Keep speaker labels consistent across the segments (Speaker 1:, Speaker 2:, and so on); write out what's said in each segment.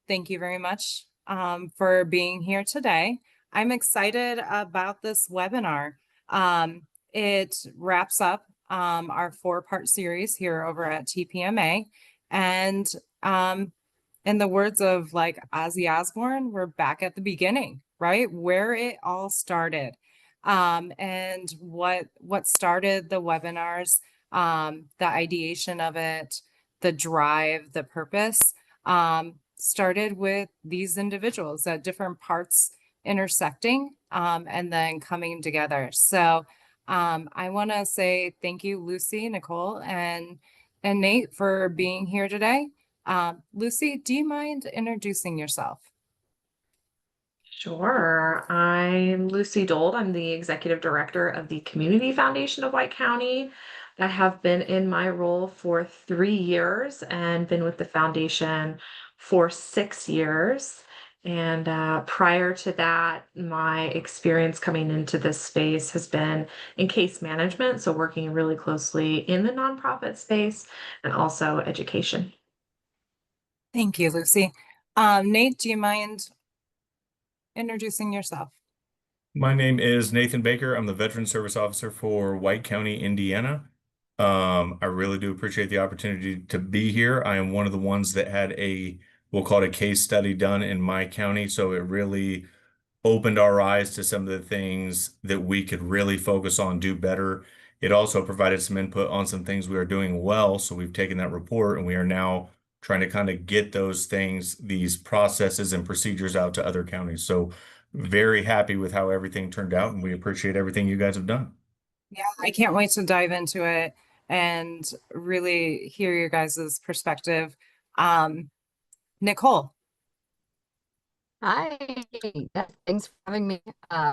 Speaker 1: Thank you very much for being here today. I'm excited about this webinar. It wraps up our four-part series here over at TPMA. And in the words of like Ozzy Osbourne, we're back at the beginning, right? Where it all started. And what started the webinars, the ideation of it, the drive, the purpose, started with these individuals at different parts intersecting and then coming together. So I want to say thank you, Lucy, Nicole, and Nate for being here today. Lucy, do you mind introducing yourself?
Speaker 2: Sure. I'm Lucy Dold. I'm the executive director of the Community Foundation of White County. I have been in my role for 3 years and been with the foundation for 6 years. And prior to that, my experience coming into this space has been in case management, so working really closely in the nonprofit space and also education.
Speaker 1: Thank you, Lucy. Nate, do you mind introducing yourself?
Speaker 3: My name is Nathan Baker. I'm the Veteran Service Officer for White County, Indiana. I really do appreciate the opportunity to be here. I am one of the ones that had we'll call it a case study done in my county. So it really opened our eyes to some of the things that we could really focus on, do better. It also provided some input on some things we are doing well. So we've taken that report and we are now trying to kind of get those things, these processes and procedures out to other counties. So very happy with how everything turned out, and we appreciate everything you guys have done.
Speaker 1: Yeah, I can't wait to dive into it and really hear your guys' perspective. Nicole.
Speaker 4: Hi, thanks for having me.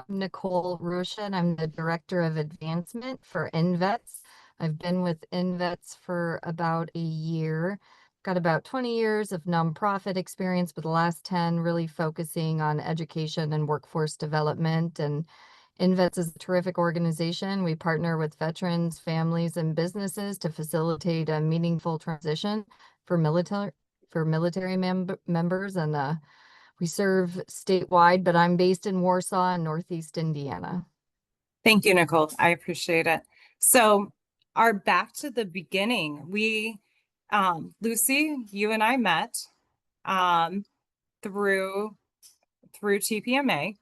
Speaker 4: Nicole Roshan. I'm the Director of Advancement for NVETS. I've been with NVETS for about a year. Got about 20 years of nonprofit experience, but the last 10 really focusing on education and workforce development. And NVETS is a terrific organization. We partner with veterans, families, and businesses to facilitate a meaningful transition for military members, and we serve statewide, but I'm based in Warsaw in Northeast Indiana.
Speaker 1: Thank you, Nicole. I appreciate it. So our back to the beginning, Lucy, you and I met through TPMA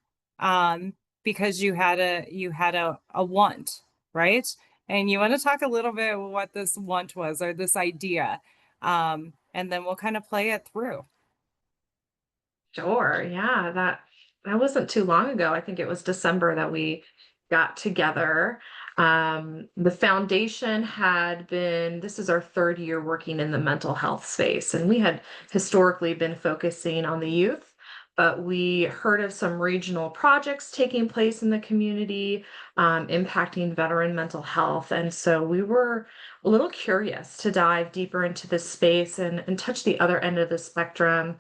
Speaker 1: because you had a want, right? And you want to talk a little bit what this want was or this idea, and then we'll kind of play it through.
Speaker 2: Sure. Yeah, that wasn't too long ago. I think it was December that we got together. The foundation this is our third year working in the mental health space, and we had historically been focusing on the youth, but we heard of some regional projects taking place in the community, impacting veteran mental health. And so we were a little curious to dive deeper into this space and touch the other end of the spectrum,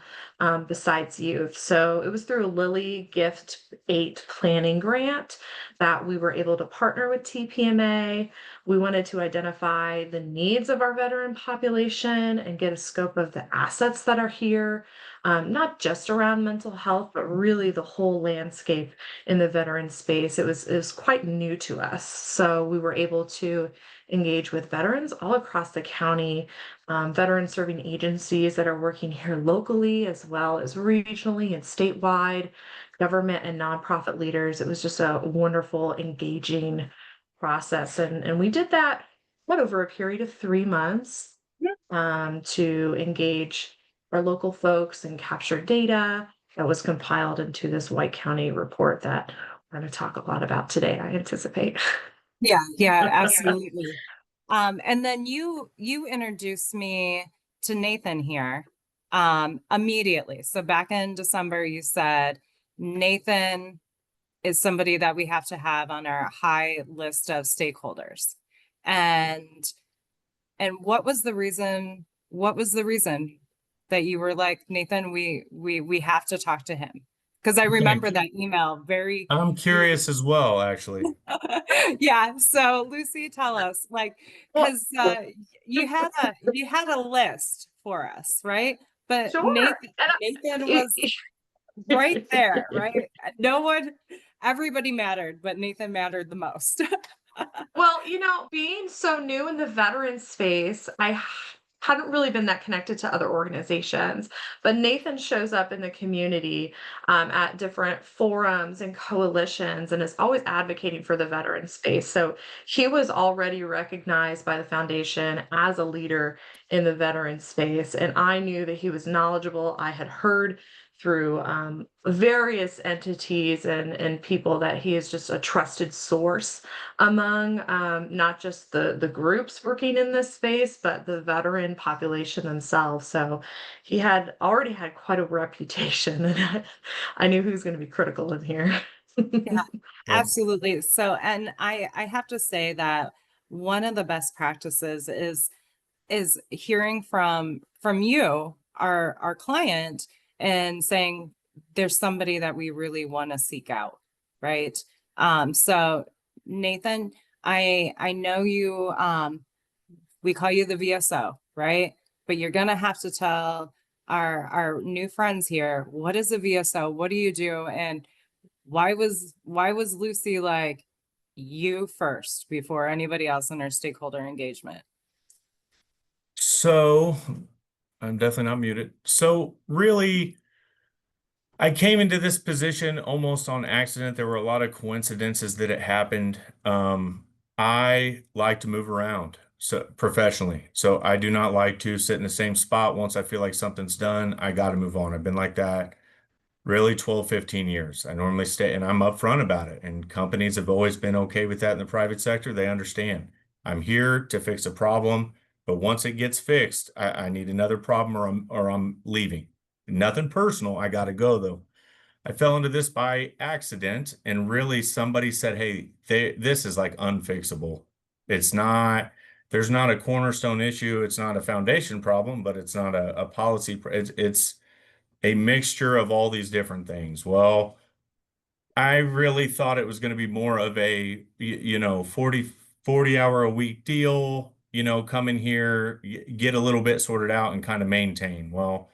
Speaker 2: besides youth. So it was through a Lilly Gift 8 planning grant that we were able to partner with TPMA. We wanted to identify the needs of our veteran population and get a scope of the assets that are here, not just around mental health, but really the whole landscape in the veteran space. It was quite new to us. So we were able to engage with veterans all across the county, veteran serving agencies that are working here locally as well as regionally and statewide, government and nonprofit leaders. It was just a wonderful, engaging process. And we did that over a period of 3 months, to engage our local folks and capture data that was compiled into this White County report that we're going to talk a lot about today, I anticipate.
Speaker 1: Yeah, absolutely. And then you introduced me to Nathan here immediately. So back in December, you said Nathan is somebody that we have to have on our high list of stakeholders. And what was the reason? What was the reason that you were like, Nathan, we have to talk to him? Because I remember that email very.
Speaker 3: I'm curious as well, actually.
Speaker 1: Yeah. So Lucy, tell us, like, because you had a list for us, right? but
Speaker 2: Sure.
Speaker 1: Nathan was right there, right? No one, everybody mattered, but Nathan mattered the most.
Speaker 2: Well, being so new in the veteran space, hadn't really been that connected to other organizations. But Nathan shows up in the community at different forums and coalitions and is always advocating for the veteran space. So he was already recognized by the foundation as a leader in the veteran space. And I knew that he was knowledgeable. I had heard through various entities and people that he is just a trusted source among not just the groups working in this space, but the veteran population themselves. So he had already had quite a reputation, and I knew he was going to be critical in here.
Speaker 1: Yeah,
Speaker 3: Well,
Speaker 1: absolutely. So, and I have to say that one of the best practices is hearing from you, our client, and saying there's somebody that we really want to seek out, right? So Nathan, I know you, we call you the VSO, right? But you're gonna have to tell our new friends here, what is a VSO? What do you do? And why was Lucy like you first before anybody else in our stakeholder engagement?
Speaker 3: so I'm definitely not muted. So really, I came into this position almost on accident. There were a lot of coincidences that it happened. I like to move around so professionally. So I do not like to sit in the same spot. Once I feel like something's done, I got to move on. I've been like that really 12, 15 years. I normally stay and I'm upfront about it. And companies have always been okay with that in the private sector. They understand. I'm here to fix a problem, but once it gets fixed, I need another problem or I'm leaving. Nothing personal. I got to go though. I fell into this by accident, and really somebody said, "Hey, this is like unfixable. It's not. There's not a cornerstone issue. It's not a foundation problem, but it's not a policy. It's a mixture of all these different things." Well, I really thought it was going to be more of a 40 hour a week deal. Come in here, get a little bit sorted out, and kind of maintain. Well,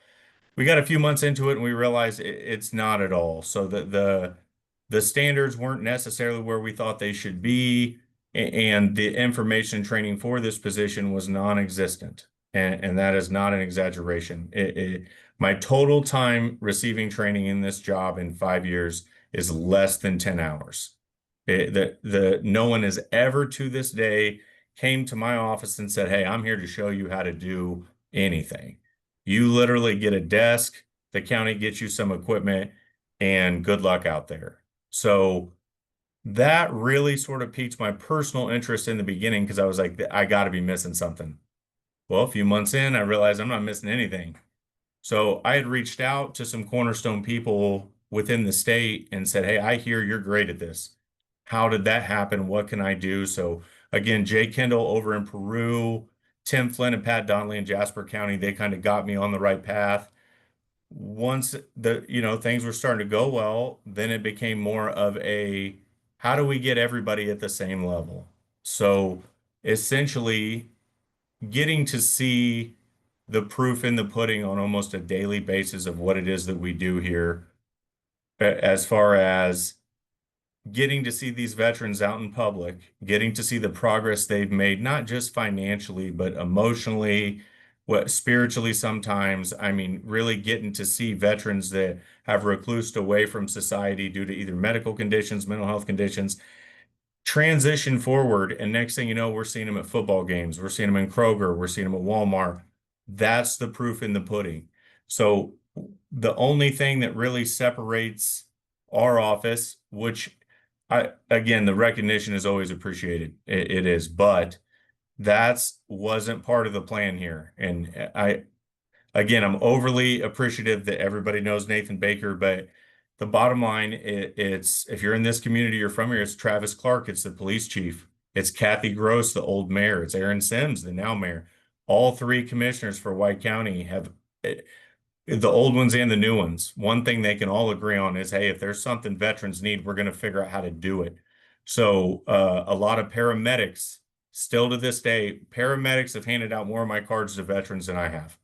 Speaker 3: we got a few months into it and we realized it's not at all. So the standards weren't necessarily where we thought they should be, and the information training for this position was non-existent. And that is not an exaggeration. My total time receiving training in this job in 5 years is less than 10 hours. No one has ever to this day came to my office and said, "Hey, I'm here to show you how to do anything." You literally get a desk, the county gets you some equipment, and good luck out there. So that really sort of piqued my personal interest in the beginning because I was like, I got to be missing something. Well, a few months in, I realized I'm not missing anything. So I had reached out to some cornerstone people within the state and said, "Hey, I hear you're great at this. How did that happen? What can I do?" So again, Jay Kendall over in Peru, Tim Flynn and Pat Donnelly in Jasper County, they kind of got me on the right path. Once things were starting to go well, then it became more of a how do we get everybody at the same level? So essentially getting to see the proof in the pudding on almost a daily basis of what it is that we do here, as far as getting to see these veterans out in public, getting to see the progress they've made, not just financially, but emotionally, what spiritually sometimes. I mean, really getting to see veterans that have reclused away from society due to either medical conditions, mental health conditions, transition forward. And next thing you know, we're seeing them at football games. We're seeing them in Kroger. We're seeing them at Walmart. That's the proof in the pudding. So the only thing that really separates our office, which again, the recognition is always appreciated. It is, but that's wasn't part of the plan here. And again, I'm overly appreciative that everybody knows Nathan Baker, but the bottom line, it's if you're in this community, you're from here, it's Travis Clark, it's the police chief, it's Kathy Gross, the old mayor, it's Aaron Sims, the now mayor. All three commissioners for White County have the old ones and the new ones. One thing they can all agree on is, hey, if there's something veterans need, we're going to figure out how to do it. So a lot of paramedics, still to this day, paramedics have handed out more of my cards to veterans than I have.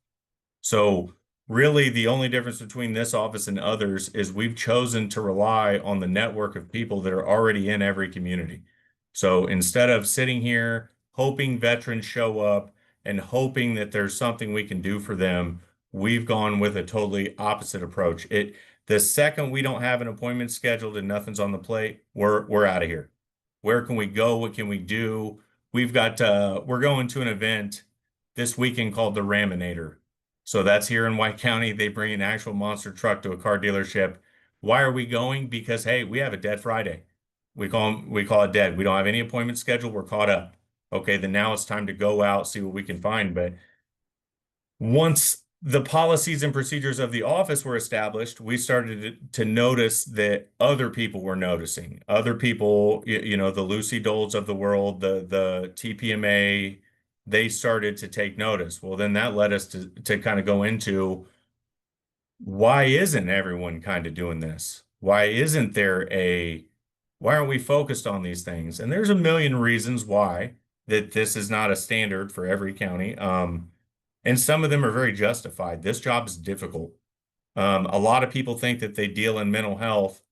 Speaker 3: So Really, the only difference between this office and others is we've chosen to rely on the network of people that are already in every community. So instead of sitting here hoping veterans show up and hoping that there's something we can do for them, we've gone with a totally opposite approach. The second we don't have an appointment scheduled and nothing's on the plate, we're out of here. Where can we go? What can we do? We're going to an event this weekend called the Raminator. So that's here in White County. They bring an actual monster truck to a car dealership. Why are we going? Because hey, we have a dead Friday. We call it dead. We don't have any appointment scheduled. We're caught up. Okay, then now it's time to go out, see what we can find. But once the policies and procedures of the office were established, we started to notice that other people were noticing. Other people, the Lucy Doles of the world, the TPMA, they started to take notice. Well, then that led us to kind of go into why isn't everyone kind of doing this? Why aren't we focused on these things? And there's a million reasons why that this is not a standard for every county. And some of them are very justified. This job is difficult. A lot of people think that they deal in mental health.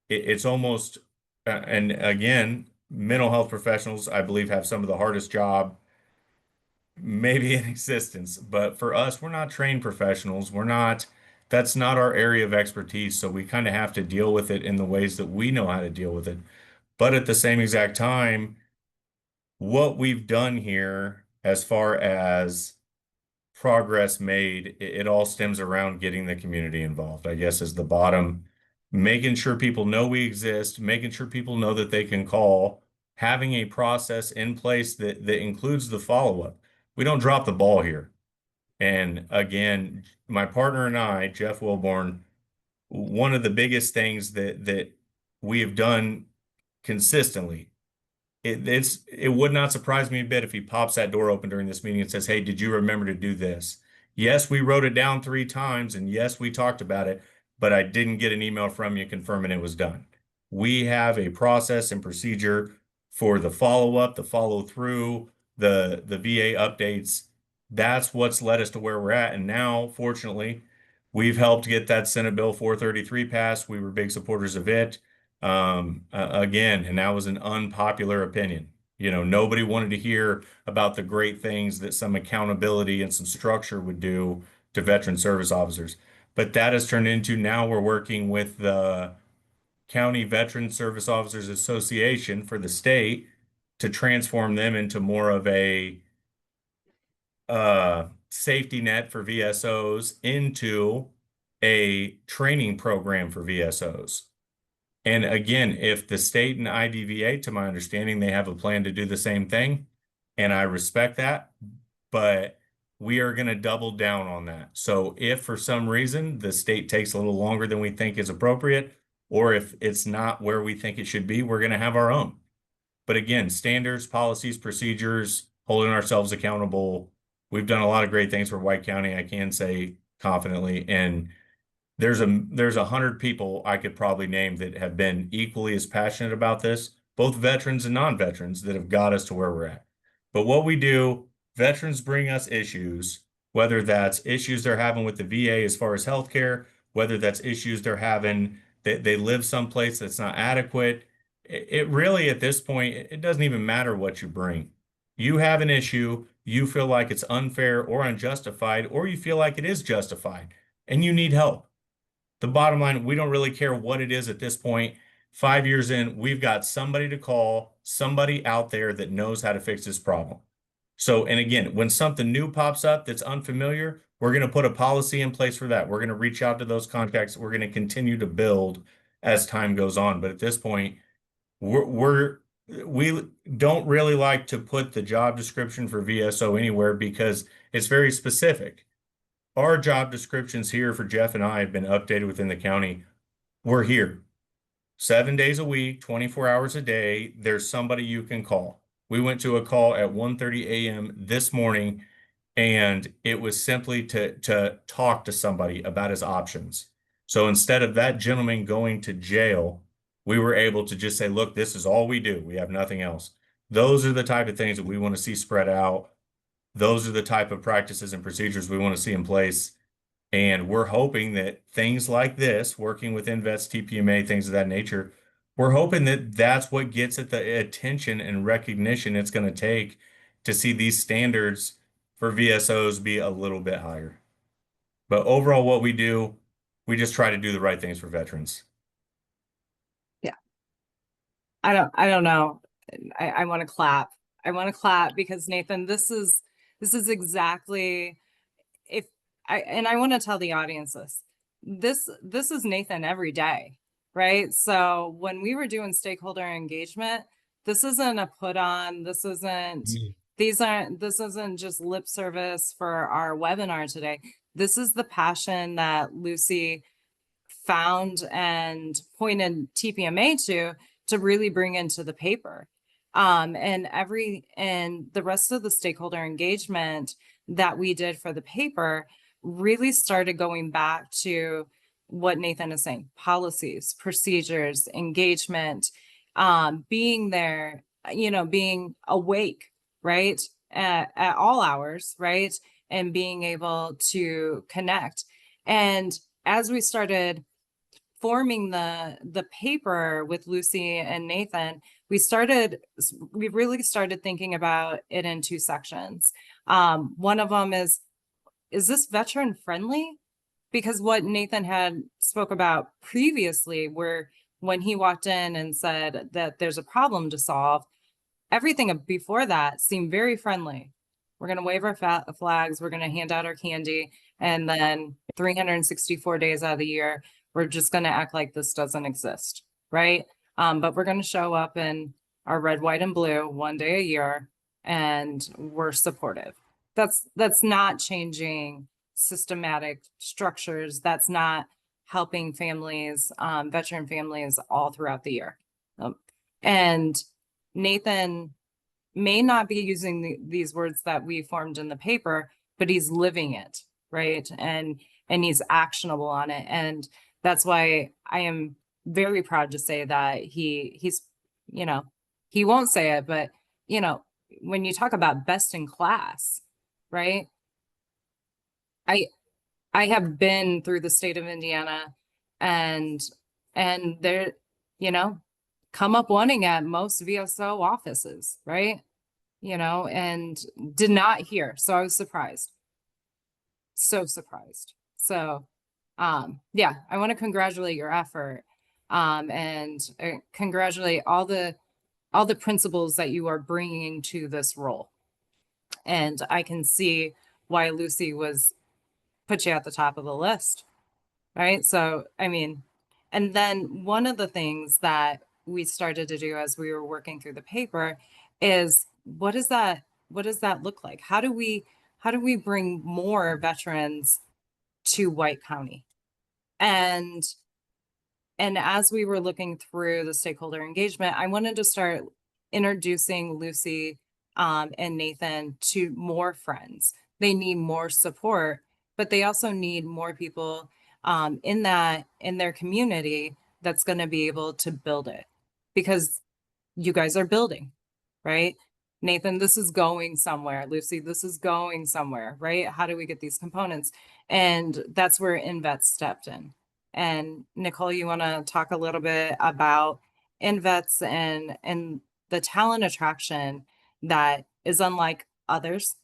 Speaker 3: It's almost, and again, mental health professionals, I believe, have some of the hardest job maybe in existence. But for us, we're not trained professionals. That's not our area of expertise. So we kind of have to deal with it in the ways that we know how to deal with it. But at the same exact time, what we've done here as far as progress made, it all stems around getting the community involved, I guess, is the bottom, making sure people know we exist, making sure people know that they can call, having a process in place that includes the follow-up. We don't drop the ball here. And again, my partner and I, Jeff Wilborn, one of the biggest things that we have done consistently, it would not surprise me a bit if he pops that door open during this meeting and says, "Hey, did you remember to do this?" Yes, we wrote it down 3 times, and yes, we talked about it, but I didn't get an email from you confirming it was done. We have a process and procedure for the follow-up, the follow-through, the VA updates. That's what's led us to where we're at. And now, fortunately, we've helped get that Senate Bill 433 passed. We were big supporters of it. Again, and that was an unpopular opinion. Nobody wanted to hear about the great things that some accountability and some structure would do to veteran service officers. But that has turned into now we're working with the County Veteran Service Officers Association for the state to transform them into more of a safety net for VSOs into a training program for VSOs. And again, if the state and IDVA, to my understanding, they have a plan to do the same thing, and I respect that, but we are going to double down on that. So if for some reason the state takes a little longer than we think is appropriate, or if it's not where we think it should be, we're going to have our own. But again, standards, policies, procedures, holding ourselves accountable. We've done a lot of great things for White County, I can say confidently, and there's 100 people I could probably name that have been equally as passionate about this, both veterans and non-veterans, that have got us to where we're at. But what we do, veterans bring us issues, whether that's issues they're having with the VA as far as healthcare, whether that's issues they're having that they live someplace that's not adequate. It really, at this point, it doesn't even matter what you bring. You have an issue, you feel like it's unfair or unjustified, or you feel like it is justified, and you need help. The bottom line, we don't really care what it is at this point. 5 years in, we've got somebody to call, somebody out there that knows how to fix this problem. So, and again, when something new pops up that's unfamiliar, we're going to put a policy in place for that. We're going to reach out to those contacts. We're going to continue to build as time goes on. But at this point, we don't really like to put the job description for VSO anywhere because it's very specific. Our job descriptions here for Jeff and I have been updated within the county. We're here 7 days a week, 24 hours a day. There's somebody you can call. We went to a call at 1:30 a.m. this morning, and it was simply to talk to somebody about his options. So instead of that gentleman going to jail, we were able to just say, look, this is all we do. We have nothing else. Those are the type of things that we want to see spread out. Those are the type of practices and procedures we want to see in place. And we're hoping that things like this, working with InVets, TPMA, things of that nature, we're hoping that that's what gets at the attention and recognition it's going to take to see these standards for VSOs be a little bit higher. But overall, what we do, we just try to do the right things for veterans.
Speaker 1: I don't know. I want to clap. I want to clap because Nathan, this is exactly if I want to tell the audience this. This is Nathan every day, right? So when we were doing stakeholder engagement, this isn't a put on, this isn't this isn't just lip service for our webinar today. This is the passion that Lucy found and pointed TPMA to really bring into the paper. And the rest of the stakeholder engagement that we did for the paper really started going back to what Nathan is saying: policies, procedures, engagement, being there, being awake, right? At all hours, right? And being able to connect. And as we started forming the paper with Lucy and Nathan, we really started thinking about it in two sections. One of them is this veteran friendly? Because what Nathan had spoke about previously, where when he walked in and said that there's a problem to solve, everything before that seemed very friendly. We're going to wave our flags, we're going to hand out our candy, and then 364 days out of the year, we're just going to act like this doesn't exist, right? But we're going to show up in our red, white, and blue one day a year, and we're supportive. That's not changing systematic structures. That's not helping families, veteran families, all throughout the year. And Nathan may not be using these words that we formed in the paper, but he's living it, right? And he's actionable on it. And that's why I am very proud to say that he's, he won't say it, but when you talk about best in class, right? I have been through the state of Indiana, and there, come up wanting at most VSO offices, right? And did not hear. So I was surprised. So surprised. So, yeah, I want to congratulate your effort, and congratulate all the principles that you are bringing to this role. And I can see why Lucy put you at the top of the list, right? So, I mean, and then one of the things that we started to do as we were working through the paper is what does that look like? How do we bring more veterans to White County? And as we were looking through the stakeholder engagement, I wanted to start introducing Lucy and Nathan to more friends. They need more support, but they also need more people in their community that's going to be able to build it, because you guys are building, right? Nathan, this is going somewhere. Lucy, this is going somewhere, right? How do we get these components? And that's where InVets stepped in. And Nicole, you want to talk a little bit about InVets and the talent attraction that is unlike others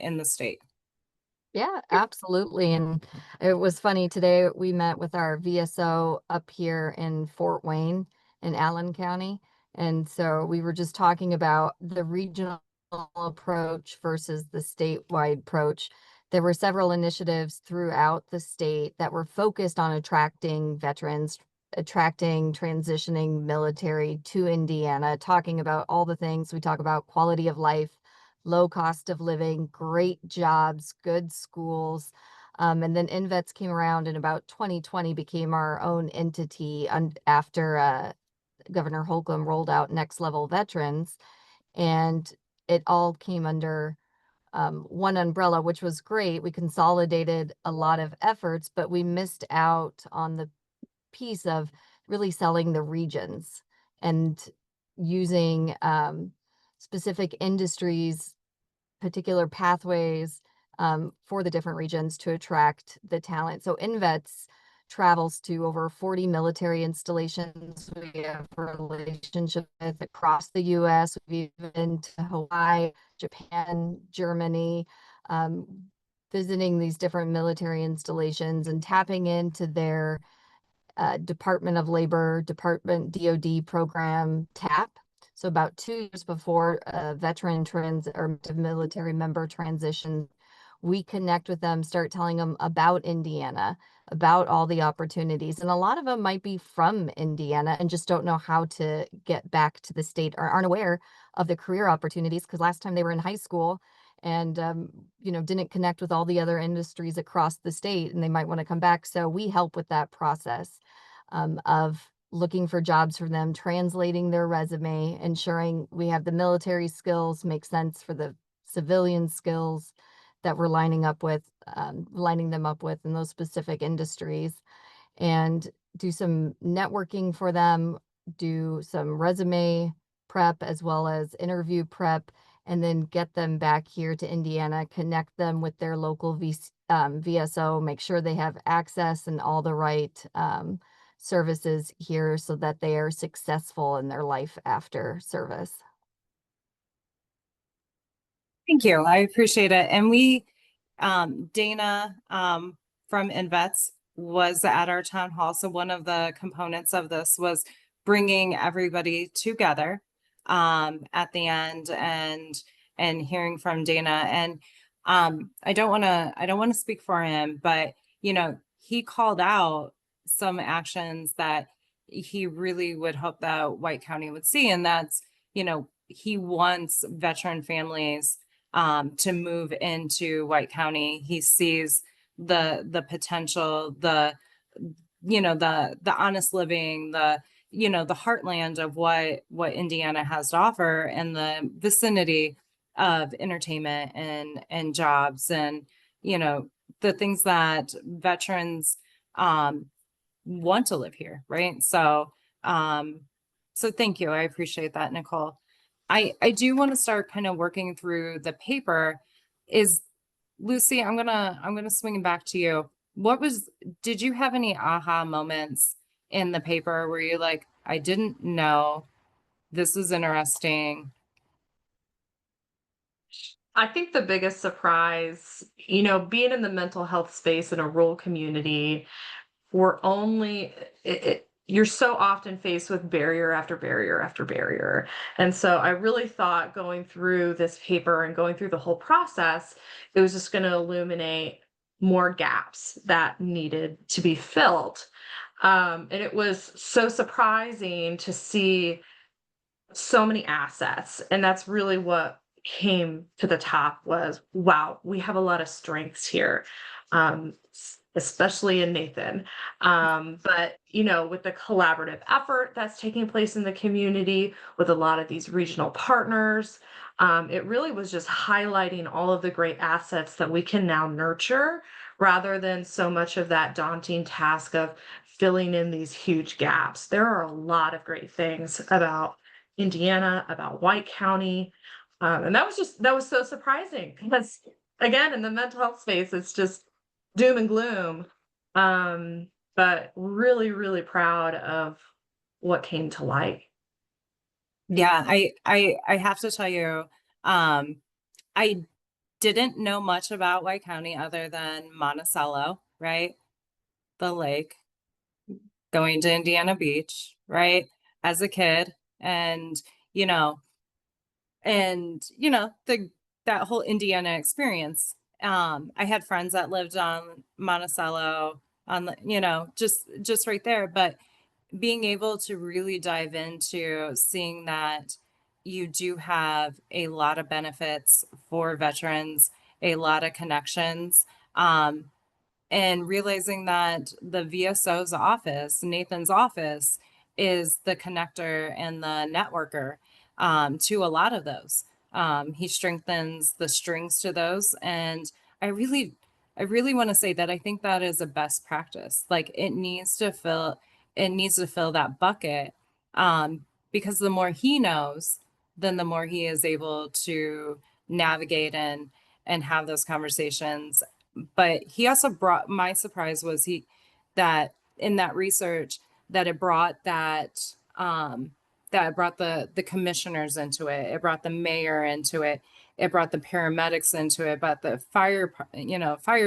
Speaker 1: in the state?
Speaker 4: Yeah, absolutely. And it was funny today, we met with our VSO up here in Fort Wayne in Allen County. And so we were just talking about the regional approach versus the statewide approach. There were several initiatives throughout the state that were focused on attracting veterans, attracting transitioning military to Indiana, talking about all the things we talk about: quality of life, low cost of living, great jobs, good schools. And then InVets came around in about 2020, became our own entity after Governor Holcomb rolled out Next Level Veterans. And it all came under one umbrella, which was great. We consolidated a lot of efforts, but we missed out on the piece of really selling the regions and using specific industries, particular pathways, for the different regions to attract the talent. So INVETS travels to over 40 military installations we have relationships with across the US. We've been to Hawaii, Japan, Germany, visiting these different military installations and tapping into their Department of Labor, Department DoD program TAP. So about 2 years before a veteran or military member transition, we connect with them, start telling them about Indiana, about all the opportunities. And a lot of them might be from Indiana and just don't know how to get back to the state or aren't aware of the career opportunities because last time they were in high school and didn't connect with all the other industries across the state and they might want to come back. So we help with that process of looking for jobs for them, translating their resume, ensuring we have the military skills make sense for the civilian skills that we're lining them up with in those specific industries, and do some networking for them, do some resume prep as well as interview prep, and then get them back here to Indiana, connect them with their local VSO, make sure they have access and all the right services here so that they are successful in their life after service.
Speaker 1: Thank you. I appreciate it. And Dana from INVETS was at our town hall. So one of the components of this was bringing everybody together at the end and hearing from Dana. And I don't want to speak for him, but he called out some actions that he really would hope that White County would see, and that's he wants veteran families to move into White County. He sees the potential, the honest living, the heartland of what Indiana has to offer, and the vicinity of entertainment and jobs, and the things that veterans want to live here, right? So thank you. I appreciate that, Nicole. I do want to start kind of working through the paper. Is Lucy, I'm gonna swing it back to you. Did you have any aha moments in the paper where you're like, I didn't know, this is interesting?
Speaker 2: I think the biggest surprise, being in the mental health space in a rural community, you're so often faced with barrier after barrier after barrier. And so I really thought going through this paper and going through the whole process, it was just going to illuminate more gaps that needed to be filled. And it was so surprising to see so many assets. And that's really what came to the top was, wow, we have a lot of strengths here. Especially in Nathan. But, with the collaborative effort that's taking place in the community with a lot of these regional partners, it really was just highlighting all of the great assets that we can now nurture rather than so much of that daunting task of filling in these huge gaps. There are a lot of great things about Indiana, about White County. And that was so surprising because, again, in the mental health space, it's just doom and gloom, but really, really proud of what came to light.
Speaker 1: Yeah, I have to tell you, I didn't know much about White County other than Monticello, right? The lake, going to Indiana Beach, right? As a kid, and that whole Indiana experience. I had friends that lived on Monticello, on the, just right there. But being able to really dive into seeing that you do have a lot of benefits for veterans, a lot of connections, and realizing that the VSO's office, Nathan's office, is the connector and the networker to a lot of those. He strengthens the strings to those. And I really want to say that I think that is a best practice. Like it needs to fill that bucket. Because the more he knows, then the more he is able to navigate and have those conversations. But he also brought, my surprise was that in that research that it brought that it brought the commissioners into it. It brought the mayor into it. It brought the paramedics into it, but the fire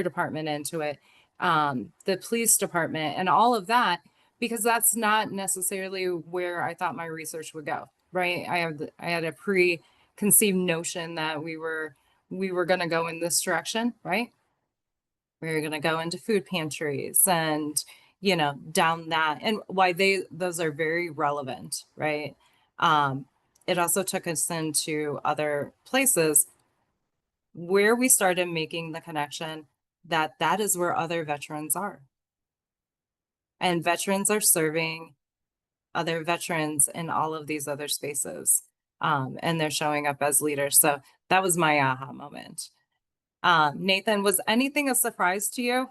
Speaker 1: department into it, the police department and all of that, because that's not necessarily where I thought my research would go, right? I had a preconceived notion that we were going to go in this direction, right? We were going to go into food pantries and, down that, and why those are very relevant, right? It also took us into other places where we started making the connection that is where other veterans are. And veterans are serving other veterans in all of these other spaces. And they're showing up as leaders. So that was my aha moment. Nathan, was anything a surprise to you?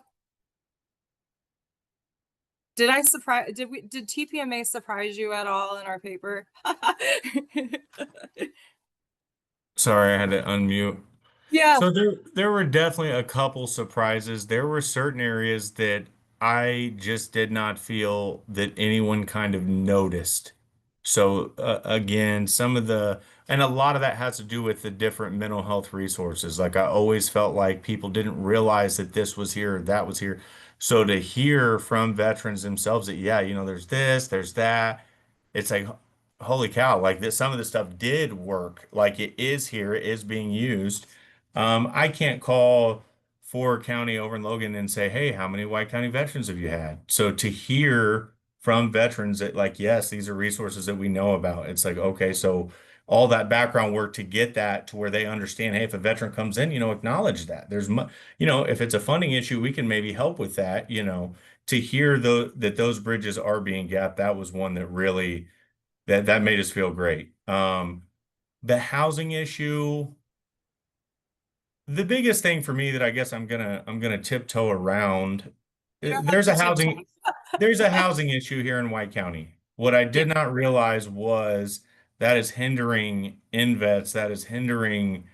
Speaker 1: Did TPMA surprise you at all in our paper?
Speaker 3: Sorry, I had to unmute.
Speaker 1: Yeah.
Speaker 3: So there were definitely a couple surprises. There were certain areas that I just did not feel that anyone kind of noticed. So again, and a lot of that has to do with the different mental health resources. Like I always felt like people didn't realize that this was here, that was here. So to hear from veterans themselves that, yeah, there's this, there's that, it's like, holy cow, like this, some of this stuff did work. Like it is here, it is being used. I can't call Ford County over in Logan and say, hey, how many White County veterans have you had? So to hear from veterans that like, yes, these are resources that we know about. It's like, okay, so all that background work to get that to where they understand, hey, if a veteran comes in, acknowledge that. If it's a funding issue, we can maybe help with that, to hear that those bridges are being gapped. That was one that really, that made us feel great. The housing issue, the biggest thing for me that I guess I'm gonna tiptoe around, there's a housing issue here in White County. What I did not realize was that is hindering INVETS, that is hindering,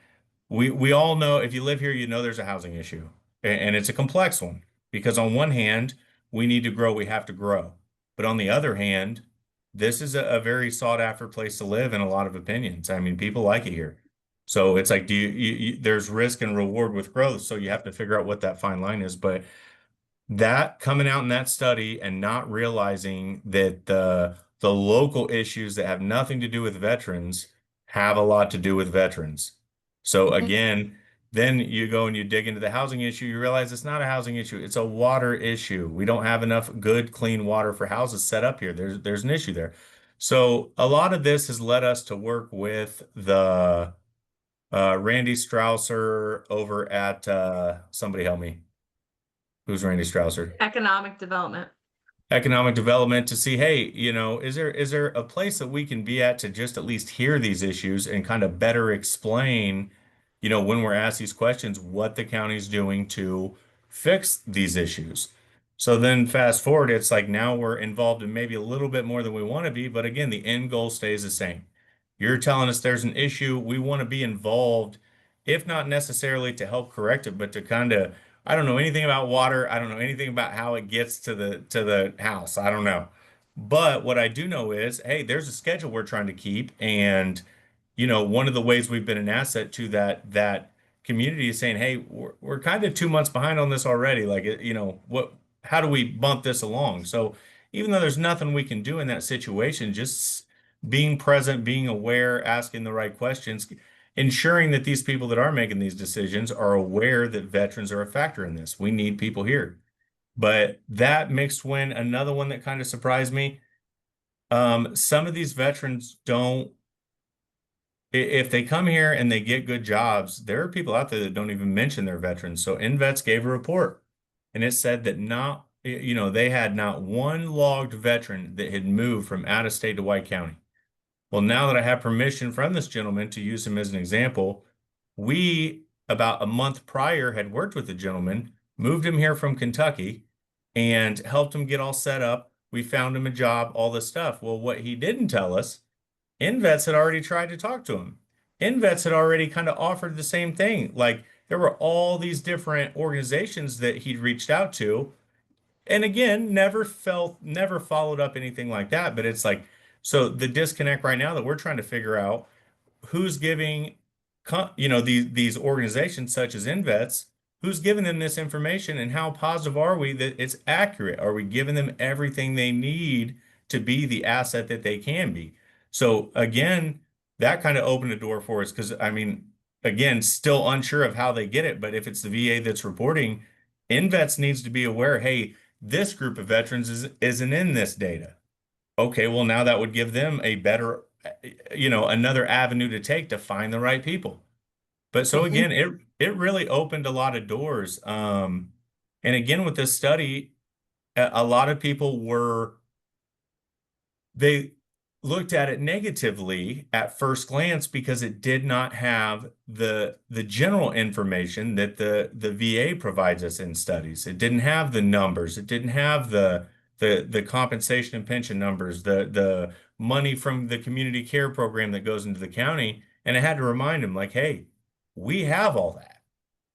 Speaker 3: we all know, if you live here, there's a housing issue. And it's a complex one because on one hand, we need to grow, we have to grow. But on the other hand, this is a very sought after place to live in a lot of opinions. I mean, people like it here. So it's like, there's risk and reward with growth. So you have to figure out what that fine line is. But that coming out in that study and not realizing that the local issues that have nothing to do with veterans have a lot to do with veterans. So again, then you go and you dig into the housing issue, you realize it's not a housing issue, it's a water issue. We don't have enough good, clean water for houses set up here. There's an issue there. So a lot of this has led us to work with the Randy Strausser over at somebody help me. Who's Randy Strausser?
Speaker 2: Economic development.
Speaker 3: Economic development to see, hey, is there a place that we can be at to just at least hear these issues and kind of better explain, when we're asked these questions, what the county's doing to fix these issues. So then fast forward, it's like now we're involved in maybe a little bit more than we want to be, but again, the end goal stays the same. You're telling us there's an issue, we want to be involved, if not necessarily to help correct it, but to kind of, I don't know anything about water. I don't know anything about how it gets to the house. I don't know. But what I do know is, hey, there's a schedule we're trying to keep. And, one of the ways we've been an asset to that community is saying, hey, we're kind of 2 months behind on this already. Like, how do we bump this along? So even though there's nothing we can do in that situation, just being present, being aware, asking the right questions, ensuring that these people that are making these decisions are aware that veterans are a factor in this. We need people here. But that mixed win, another one that kind of surprised me, some of these veterans don't, if they come here and they get good jobs, there are people out there that don't even mention they're veterans. So INVETS gave a report and it said that they had not one logged veteran that had moved from out of state to White County. Well, now that I have permission from this gentleman to use him as an example, we, about a month prior, had worked with the gentleman, moved him here from Kentucky, and helped him get all set up. We found him a job, all this stuff. Well, what he didn't tell us, INVETS had already tried to talk to him. INVETS had already kind of offered the same thing. Like, there were all these different organizations that he'd reached out to. And again, never followed up anything like that. But it's like, so the disconnect right now that we're trying to figure out who's giving, these organizations such as InVets, who's giving them this information and how positive are we that it's accurate? Are we giving them everything they need to be the asset that they can be? So again, that kind of opened a door for us because I mean, again, still unsure of how they get it, but if it's the VA that's reporting, InVets needs to be aware, hey, this group of veterans isn't in this data. Okay, well now that would give them a better, another avenue to take to find the right people. But so
Speaker 4: Mhm.
Speaker 3: again, it really opened a lot of doors. And again, with this study, a lot of people they looked at it negatively at first glance because it did not have the general information that the VA provides us in studies. It didn't have the numbers. It didn't have the compensation and pension numbers, the money from the community care program that goes into the county. And I had to remind them, like, hey, we have all that.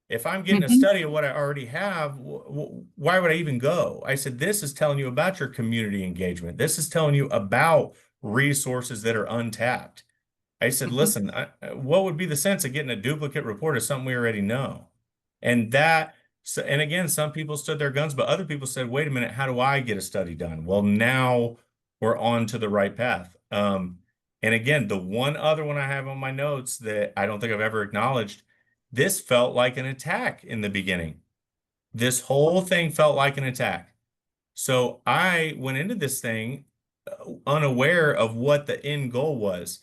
Speaker 3: If I'm getting a
Speaker 1: Mhm.
Speaker 3: study of what I already have, why would I even go? I said, this is telling you about your community engagement. This is telling you about resources that are untapped. I said,
Speaker 1: Mhm.
Speaker 3: listen, what would be the sense of getting a duplicate report of something we already know? And and again, some people stood their guns, but other people said, wait a minute, how do I get a study done? Well, now we're on to the right path. And again, the one other one I have on my notes that I don't think I've ever acknowledged, this felt like an attack in the beginning. This whole thing felt like an attack. So I went into this thing unaware of what the end goal was,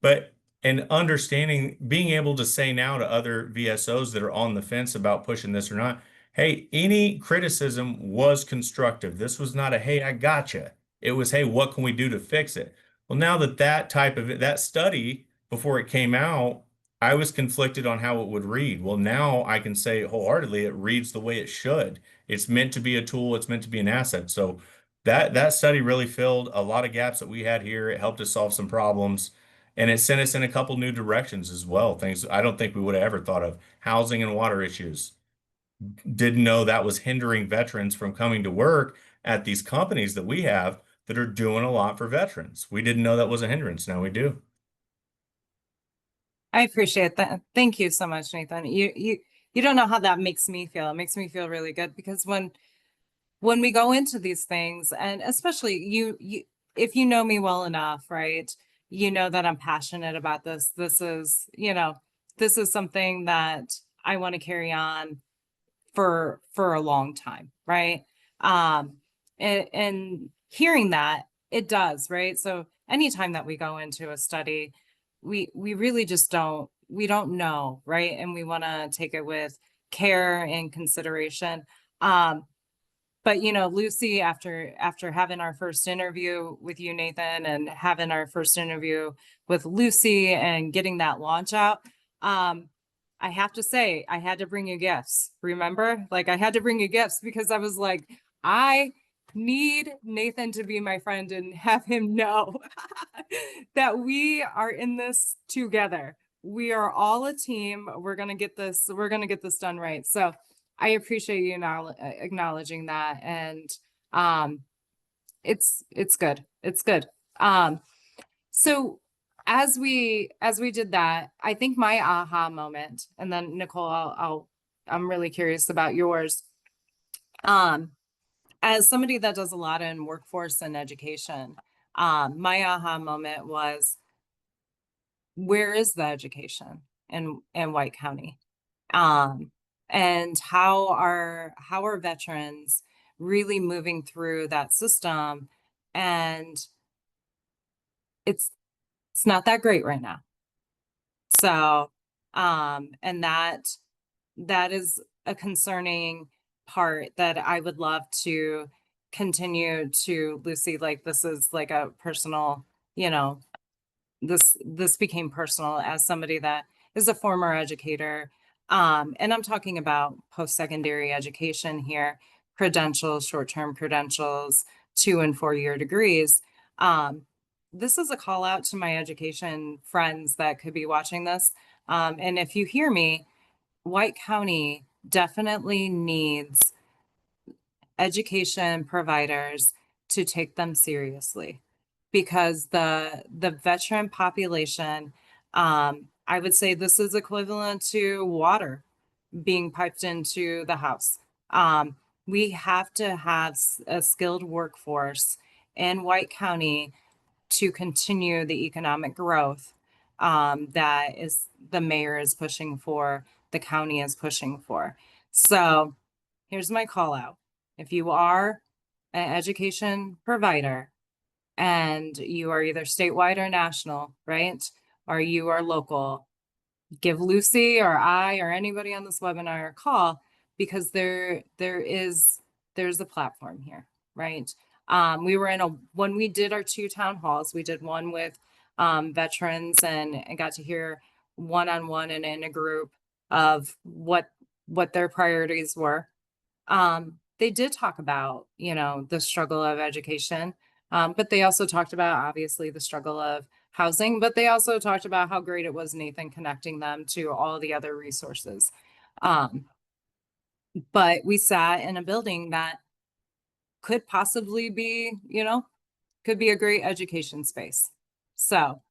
Speaker 3: but and understanding, being able to say now to other VSOs that are on the fence about pushing this or not, hey, any criticism was constructive. This was not a, hey, I gotcha. It was, hey, what can we do to fix it? Well, now that study before it came out, I was conflicted on how it would read. Well, now I can say wholeheartedly it reads the way it should. It's meant to be a tool, it's meant to be an asset. So that study really filled a lot of gaps that we had here. It helped us solve some problems, and it sent us in a couple new directions as well. Things I don't think we would have ever thought of. Housing and water issues. Didn't know that was hindering veterans from coming to work at these companies that we have that are doing a lot for veterans. We didn't know that was a hindrance. Now we do.
Speaker 1: I appreciate that. Thank you so much, Nathan. You don't know how that makes me feel. It makes me feel really good because when we go into these things, and especially you if you know me well enough, right? You know that I'm passionate about this. This is something that I want to carry on for a long time, right? And hearing that, it does, right? So anytime that we go into a study, we really just don't know, right? And we want to take it with care and consideration. But Lucy, after having our first interview with you, Nathan, and having our first interview with Lucy and getting that launch out, I have to say, I had to bring you gifts. Remember? Like I had to bring you gifts because I was like, I need Nathan to be my friend and have him know that we are in this together. We are all a team. We're gonna get this done right. So I appreciate you now acknowledging that. And um it's good. It's good. So as we did that, I think my aha moment, and then Nicole, I'm really curious about yours. Um, as somebody that does a lot in workforce and education, my aha moment was, where is the education in White County? Um, and how are veterans really moving through that system? And it's it's not that great right now. So, and that is a concerning part that I would love to continue to, Lucy, like this is like a personal, you know, this became personal as somebody that is a former educator. And I'm talking about post-secondary education here, credentials, short-term credentials, 2 and 4 year degrees. This is a call out to my education friends that could be watching this. And if you hear me, White County definitely needs education providers to take them seriously because the veteran population, I would say this is equivalent to water being piped into the house. We have to have a skilled workforce in White County to continue the economic growth that is the mayor is pushing for, the county is pushing for. So here's my call out. If you are an education provider and you are either statewide or national, right? Or you are local, give Lucy or I or anybody on this webinar a call because there's a platform here, right? We were in when we did our 2 town halls, we did one with veterans and got to hear one-on-one and in a group of what their priorities were. They did talk about, the struggle of education, but they also talked about obviously the struggle of housing, but they also talked about how great it was, Nathan, connecting them to all the other resources. But we sat in a building that could possibly be, could be a great education space. So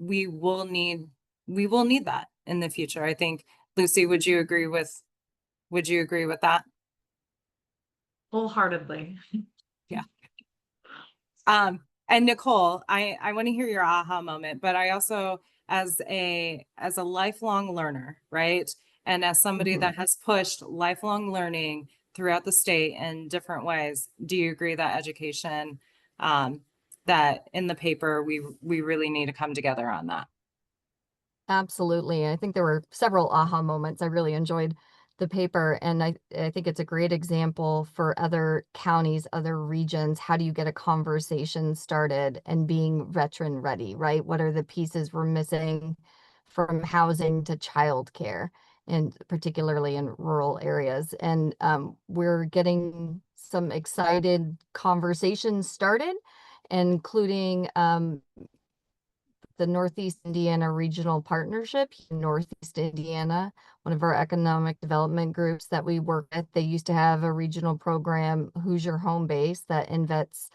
Speaker 1: we will need that in the future. I think, Lucy, would you agree with that?
Speaker 2: Wholeheartedly.
Speaker 1: And Nicole, I want to hear your aha moment, but I also, as a lifelong learner, right? And as somebody that has pushed lifelong learning throughout the state in different ways, do you agree that education, that in the paper, we really need to come together on that?
Speaker 4: Absolutely. I think there were several aha moments. I really enjoyed the paper, and I think it's a great example for other counties, other regions. How do you get a conversation started and being veteran ready, right? What are the pieces we're missing from housing to childcare, and particularly in rural areas? And we're getting some excited conversations started, including the Northeast Indiana Regional Partnership in Northeast Indiana, one of our economic development groups that we work with. They used to have a regional program, Hoosier Home Base, that INVETS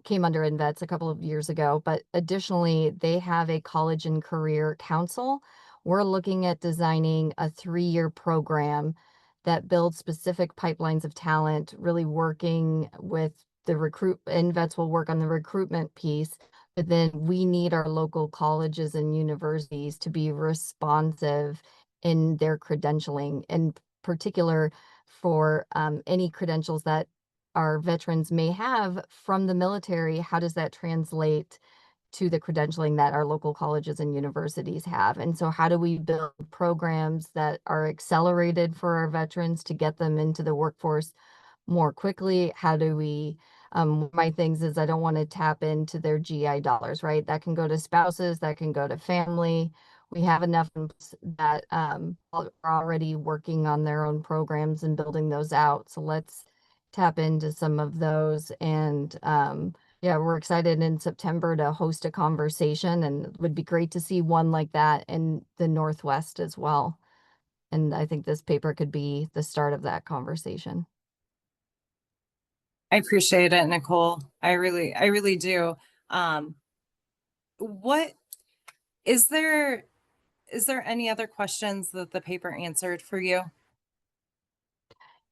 Speaker 4: came under INVETS a couple of years ago. But additionally, they have a college and career council. We're looking at designing a 3-year program that builds specific pipelines of talent, really working with the INVETS will work on the recruitment piece. But then we need our local colleges and universities to be responsive in their credentialing, in particular for any credentials that our veterans may have from the military. How does that translate to the credentialing that our local colleges and universities have? And so how do we build programs that are accelerated for our veterans to get them into the workforce more quickly? How do we my things is I don't want to tap into their GI dollars, right? That can go to spouses, that can go to family. We have enough that are already working on their own programs and building those out. So let's tap into some of those. And yeah, we're excited in September to host a conversation, and it would be great to see one like that in the Northwest as well. And I think this paper could be the start of that conversation.
Speaker 1: I appreciate it, Nicole. I really do. What is there any other questions that the paper answered for you?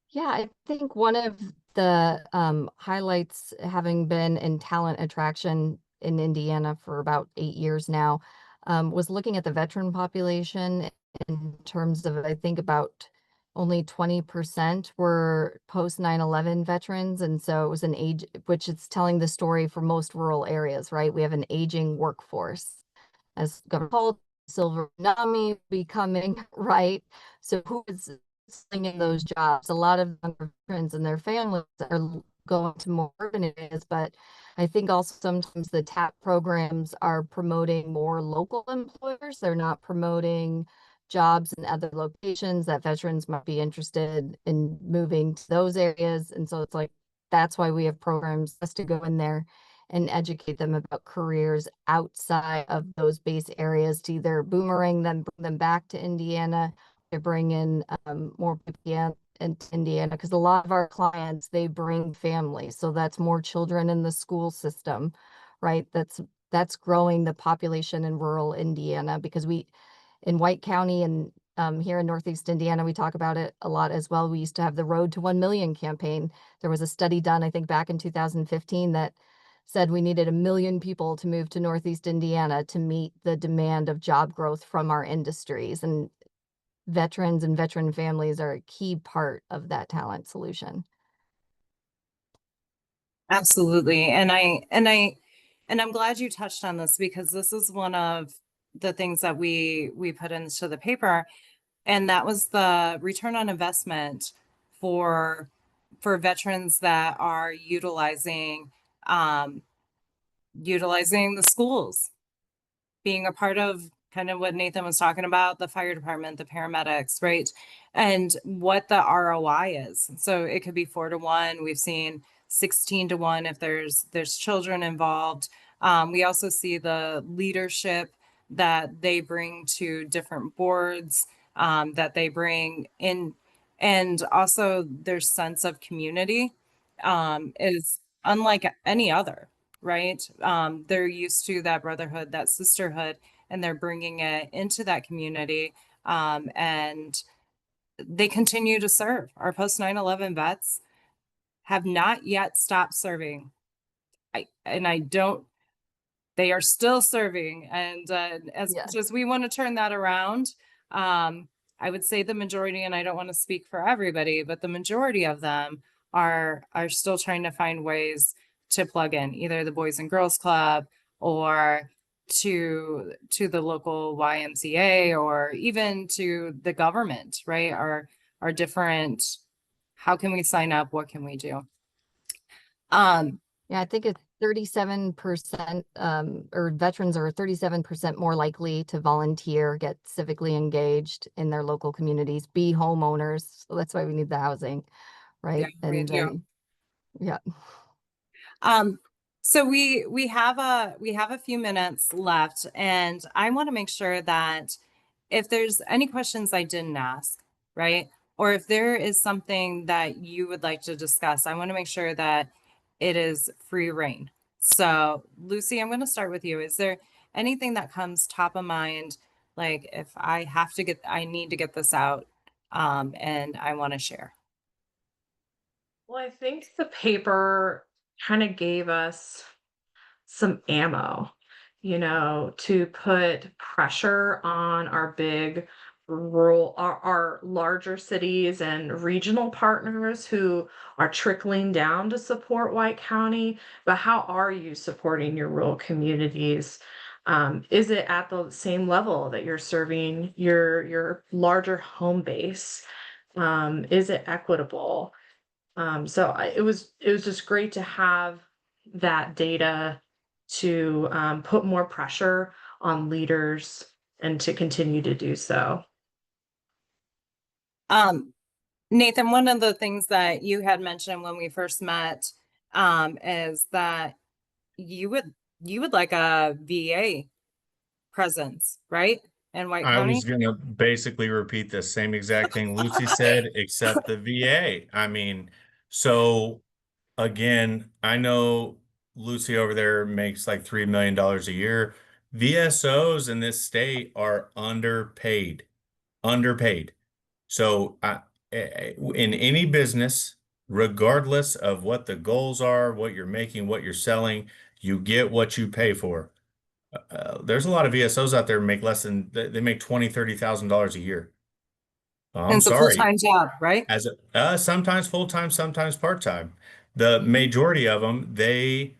Speaker 4: Yeah, I think one of the highlights, having been in talent attraction in Indiana for about 8 years now, was looking at the veteran population in terms of, I think about only 20% were post 9/11 veterans. And so it was an age, which is telling the story for most rural areas, right? We have an aging workforce. As Governor told, silver tsunami becoming, right? So who is filling in those jobs? A lot of younger veterans and their families are going to more urban areas, but I think also sometimes the TAP programs are promoting more local employers. They're not promoting jobs in other locations that veterans might be interested in moving to those areas. And so it's like, that's why we have programs just to go in there and educate them about careers outside of those base areas to either boomerang them, bring them back to Indiana, to bring in more people into Indiana, because a lot of our clients, they bring families. So that's more children in the school system, right? That's growing the population in rural Indiana, because in White County and here in Northeast Indiana, we talk about it a lot as well. We used to have the Road to 1 Million campaign. There was a study done, I think, back in 2015 that said we needed 1 million people to move to Northeast Indiana to meet the demand of job growth from our industries. And veterans and veteran families are a key part of that talent solution.
Speaker 1: Absolutely. And I'm glad you touched on this, because this is one of the things that we put into the paper, and that was the return on investment for veterans that are utilizing the schools, being a part of kind of what Nathan was talking about, the fire department, the paramedics, right? And what the ROI is. So it could be 4-to-1. We've seen 16-to-1 if there's children involved. We also see the leadership that they bring to different boards, that they bring in, and also their sense of community is unlike any other, right? They're used to that brotherhood, that sisterhood, and they're bringing it into that community. And they continue to serve. Our post 9/11 vets have not yet stopped serving. I don't, they are still serving. And as
Speaker 4: Yeah.
Speaker 1: much as we want to turn that around, I would say the majority, and I don't want to speak for everybody, but the majority of them are still trying to find ways to plug in, either the Boys and Girls Club or to the local YMCA, or even to the government, right? Our different, how can we sign up? What can we do?
Speaker 4: Yeah, I think it's 37%, or veterans are 37% more likely to volunteer, get civically engaged in their local communities, be homeowners. So that's why we need the housing, right?
Speaker 1: Yeah, we
Speaker 4: And
Speaker 1: do.
Speaker 4: then, yeah.
Speaker 1: So we have a few minutes left, and I want to make sure that if there's any questions I didn't ask, right? Or if there is something that you would like to discuss, I want to make sure that it is free reign. So, Lucy, I'm going to start with you. Is there anything that comes top of mind, like if I need to get this out, and I want to share?
Speaker 2: Well, I think the paper kind of gave us some ammo, to put pressure on our big our larger cities and regional partners who are trickling down to support White County. But how are you supporting your rural communities? Is it at the same level that you're serving your larger home base? Is it equitable? It was just great to have that data to put more pressure on leaders and to continue to do so.
Speaker 1: Um, Nathan, one of the things that you had mentioned when we first met, is that you would like a VA presence, right? In White
Speaker 3: I
Speaker 1: County?
Speaker 3: was gonna basically repeat the same exact thing Lucy said, except the VA. I mean, so again, I know Lucy over there makes like $3 million a year. VSOs in this state are underpaid, underpaid. So in any business, regardless of what the goals are, what you're making, what you're selling, you get what you pay for. There's a lot of VSOs out there who make less than they make $20,000, $30,000 a year.
Speaker 1: And
Speaker 3: I'm
Speaker 1: it's a
Speaker 3: sorry.
Speaker 1: full-time job, right?
Speaker 3: As sometimes full time, sometimes part time. The majority of them, they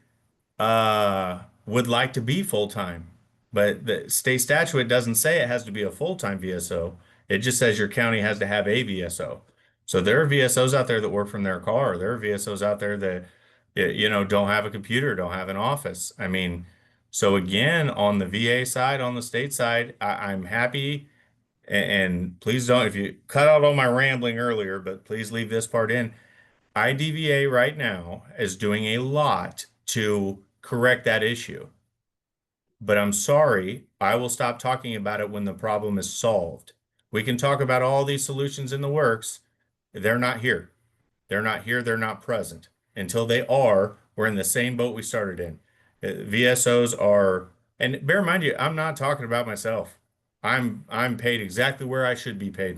Speaker 3: would like to be full time, but the state statute doesn't say it has to be a full time VSO. It just says your county has to have a VSO. So there are VSOs out there that work from their car. There are VSOs out there that don't have a computer, don't have an office. I mean, so again, on the VA side, on the state side, I'm happy. And please don't, if you cut out all my rambling earlier, but please leave this part in. IDVA right now is doing a lot to correct that issue. But I'm sorry, I will stop talking about it when the problem is solved. We can talk about all these solutions in the works. They're not here. They're not here. They're not present. Until they are, we're in the same boat we started in. VSOs are, and bear in mind you, I'm not talking about myself. I'm paid exactly where I should be paid.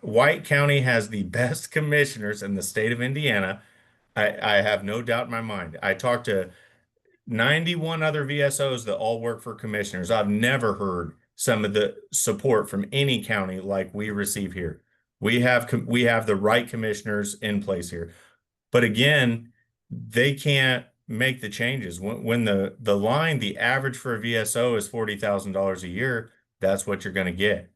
Speaker 3: White County has the best commissioners in the state of Indiana. I have no doubt in my mind. I talked to 91 other VSOs that all work for commissioners. I've never heard some of the support from any county like we receive here. We have the right commissioners in place here. But again, they can't make the changes. When the average for a VSO is $40,000 a year, that's what you're going to get.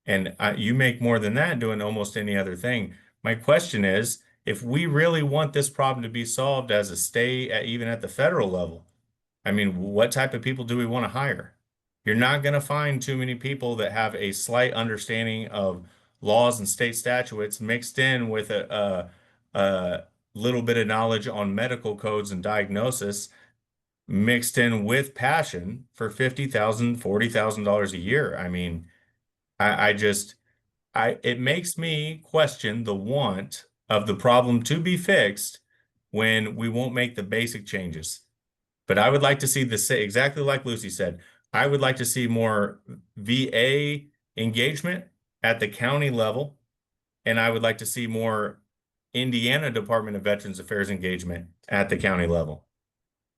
Speaker 3: And you make more than that doing almost any other thing. My question is, if we really want this problem to be solved as a state, even at the federal level, I mean, what type of people do we want to hire? You're not going to find too many people that have a slight understanding of laws and state statutes mixed in with a little bit of knowledge on medical codes and diagnosis mixed in with passion for $50,000, $40,000 a year. I mean, it makes me question the want of the problem to be fixed when we won't make the basic changes. But I would like to see exactly like Lucy said, I would like to see more VA engagement at the county level. And I would like to see more Indiana Department of Veterans Affairs engagement at the county level.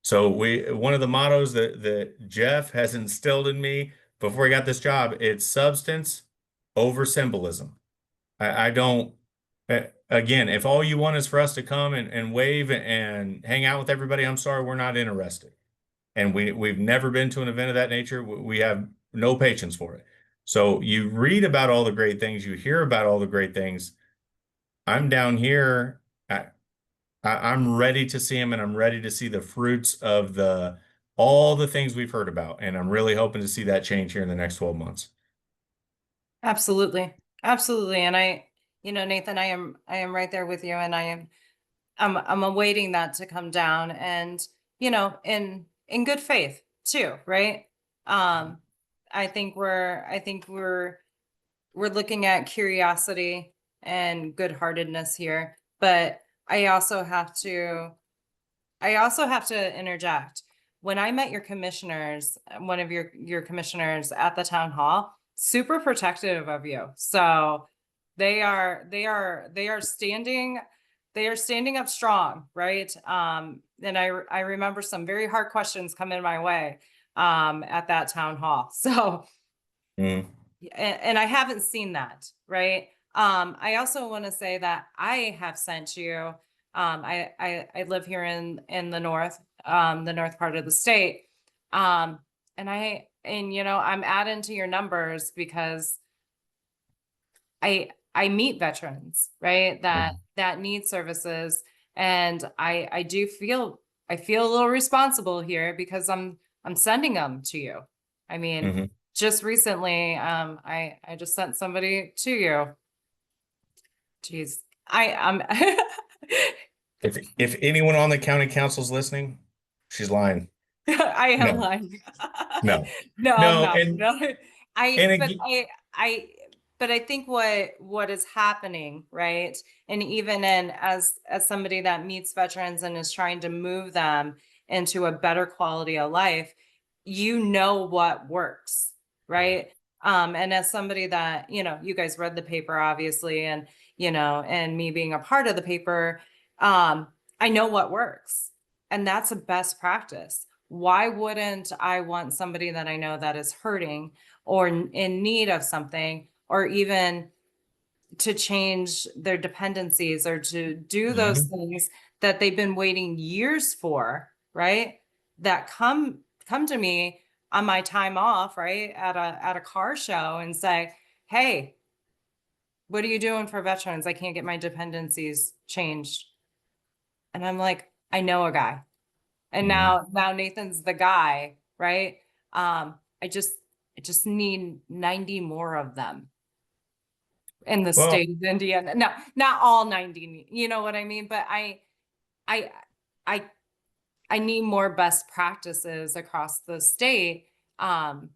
Speaker 3: So one of the mottos that Jeff has instilled in me before I got this job, it's substance over symbolism. I don't, again, if all you want is for us to come and wave and hang out with everybody, I'm sorry, we're not interested. And we've never been to an event of that nature. We have no patience for it. So you read about all the great things, you hear about all the great things. I'm down here. I'm ready to see them, and I'm ready to see the fruits of all the things we've heard about. And I'm really hoping to see that change here in the next 12 months.
Speaker 1: Absolutely. Absolutely. And Nathan, I am right there with you, and I'm awaiting that to come down, and, in good faith too, right? I think we're looking at curiosity and good-heartedness here, but I also have to interject. When I met your commissioners, one of your commissioners at the town hall, super protective of you. So they are standing up strong, right? And I remember some very hard questions coming my way at that town hall. So and I haven't seen that, right? I also want to say that I have sent you, I live here in the north part of the state. And I'm adding to your numbers because I meet veterans, right? That need services. And I feel a little responsible here because I'm sending them to you. I mean, just recently, I just sent somebody to you. Jeez, I'm
Speaker 3: If anyone on the county council's listening, she's lying.
Speaker 1: I am
Speaker 3: No.
Speaker 1: lying.
Speaker 3: No.
Speaker 1: No,
Speaker 3: and
Speaker 1: but I think what is happening, right? And even as somebody that meets veterans and is trying to move them into a better quality of life, what works, right? And as somebody that, you guys read the paper, obviously, and, and me being a part of the paper, I know what works, and that's a best practice. Why wouldn't I want somebody that I know that is hurting or in need of something, or even to change their dependencies or to do those things that they've been waiting years for, right? That come to me on my time off, right? At a car show and say, hey, what are you doing for veterans? I can't get my dependencies changed. And I'm like, I know a guy. And now Nathan's the guy, right? I just need 90 more of them in the state of Indiana. No, not all 90, you know what I mean? But I I need more best practices across the state to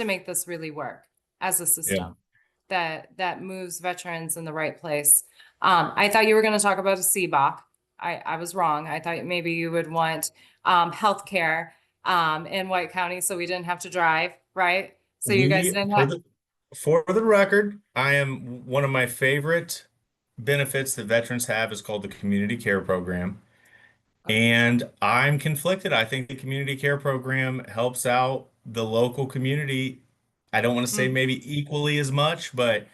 Speaker 1: make this really work as a system that moves veterans in the right place. I thought you were going to talk about a CBOC. I was wrong. I thought maybe you would want healthcare in White County so we didn't have to drive, right? So you guys didn't have.
Speaker 3: For the record, I am one of my favorite benefits that veterans have is called the Community Care Program. And I'm conflicted. I think the Community Care Program helps out the local community. I don't want to say maybe equally as much, but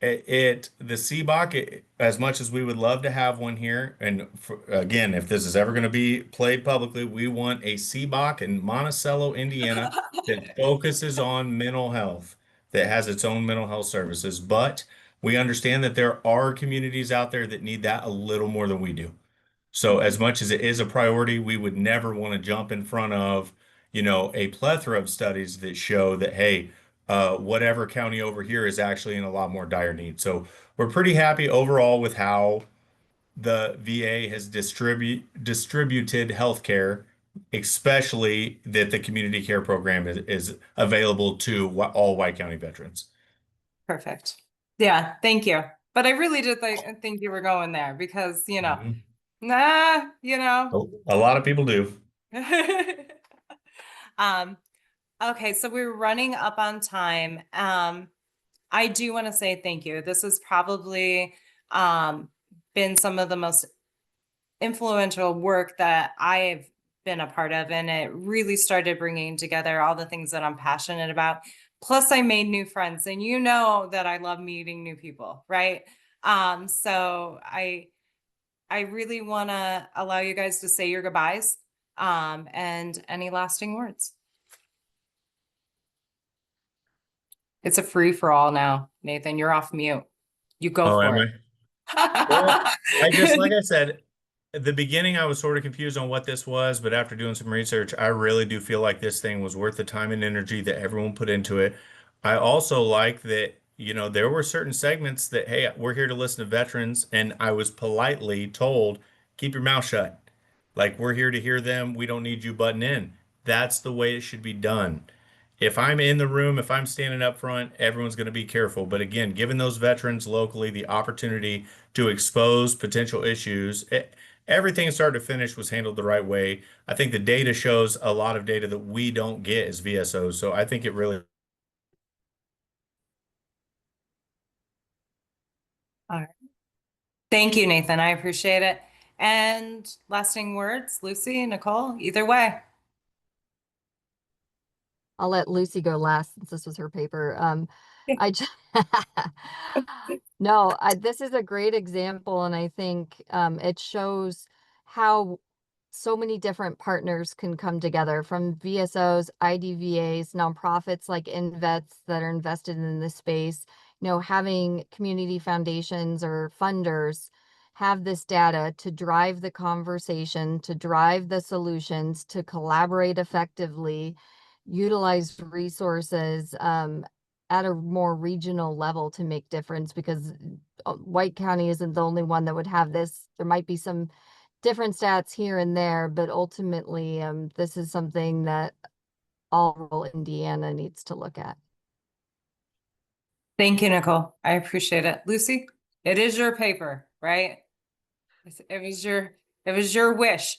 Speaker 3: the CBOC, as much as we would love to have one here, and again, if this is ever going to be played publicly, we want a CBOC in Monticello, Indiana, that focuses on mental health, that has its own mental health services. But we understand that there are communities out there that need that a little more than we do. So as much as it is a priority, we would never want to jump in front of, a plethora of studies that show that, hey, whatever county over here is actually in a lot more dire need. So we're pretty happy overall with how the VA has distributed healthcare, especially that the community care program is available to all White County veterans.
Speaker 1: Perfect. Yeah, thank you. But I really did think you were going there because,
Speaker 3: Mhm. A lot of people do.
Speaker 1: Okay, so we're running up on time. I do want to say thank you. This has probably been some of the most influential work that I've been a part of, and it really started bringing together all the things that I'm passionate about. Plus, I made new friends, and you know that I love meeting new people, right? So I really want to allow you guys to say your goodbyes and any lasting words. It's a free for all now, Nathan. You're off mute. You go
Speaker 3: Oh,
Speaker 1: for
Speaker 3: am
Speaker 1: it.
Speaker 3: I? Well, like I said, at the beginning, I was sort of confused on what this was, but after doing some research, I really do feel like this thing was worth the time and energy that everyone put into it. I also like that, there were certain segments that, hey, we're here to listen to veterans, and I was politely told, keep your mouth shut. Like, we're here to hear them. We don't need you butting in. That's the way it should be done. If I'm in the room, if I'm standing up front, everyone's going to be careful. But again, giving those veterans locally the opportunity to expose potential issues, everything start to finish was handled the right way. I think the data shows a lot of data that we don't get as VSOs. So I think it really.
Speaker 1: All right. Thank you, Nathan. I appreciate it. And lasting words, Lucy, Nicole, either way.
Speaker 4: I'll let Lucy go last since this was her paper. I just no, this is a great example, and I think it shows how so many different partners can come together from VSOs, IDVAs, nonprofits like InVets that are invested in this space, having community foundations or funders have this data to drive the conversation, to drive the solutions, to collaborate effectively, utilize resources at a more regional level to make difference, because White County isn't the only one that would have this. There might be some different stats here and there, but ultimately this is something that all rural Indiana needs to look at.
Speaker 1: Thank you, Nicole. I appreciate it. Lucy, it is your paper, right? It was your wish.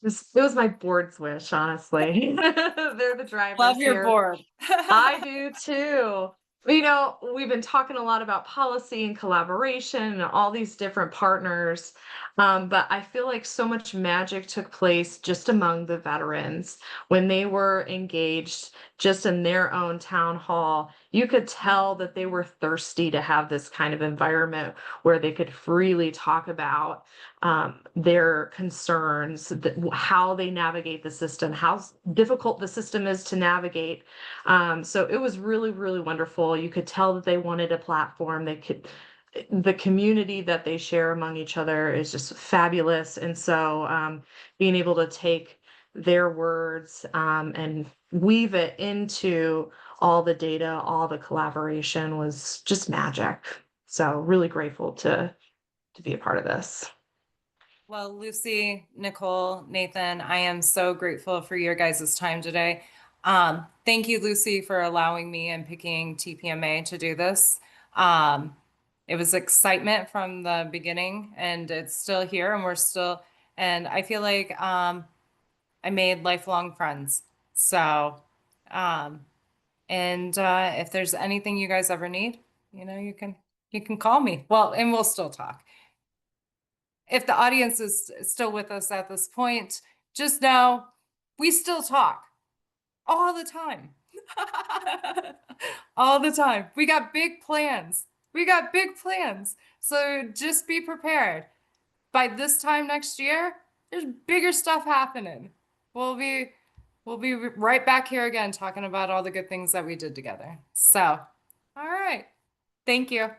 Speaker 2: It was my board's wish, honestly. They're the drivers
Speaker 1: Love your
Speaker 2: here.
Speaker 1: board.
Speaker 2: I do too. We've been talking a lot about policy and collaboration and all these different partners. But I feel like so much magic took place just among the veterans when they were engaged just in their own town hall. You could tell that they were thirsty to have this kind of environment where they could freely talk about their concerns, how they navigate the system, how difficult the system is to navigate. So it was really, really wonderful. You could tell that they wanted a platform. The community that they share among each other is just fabulous. And so being able to take their words and weave it into all the data, all the collaboration was just magic. So really grateful to be a part of this.
Speaker 1: Well, Lucy, Nicole, Nathan, I am so grateful for your guys' time today. Thank you, Lucy, for allowing me and picking TPMA to do this. It was excitement from the beginning, and it's still here, and we're still, and I feel like I made lifelong friends. So, if there's anything you guys ever need, you can call me. Well, and we'll still talk. If the audience is still with us at this point, just know we still talk all the time. All the time. We got big plans. We got big plans. So just be prepared. By this time next year, there's bigger stuff happening. We'll be right back here again talking about all the good things that we did together. So, all right. Thank you.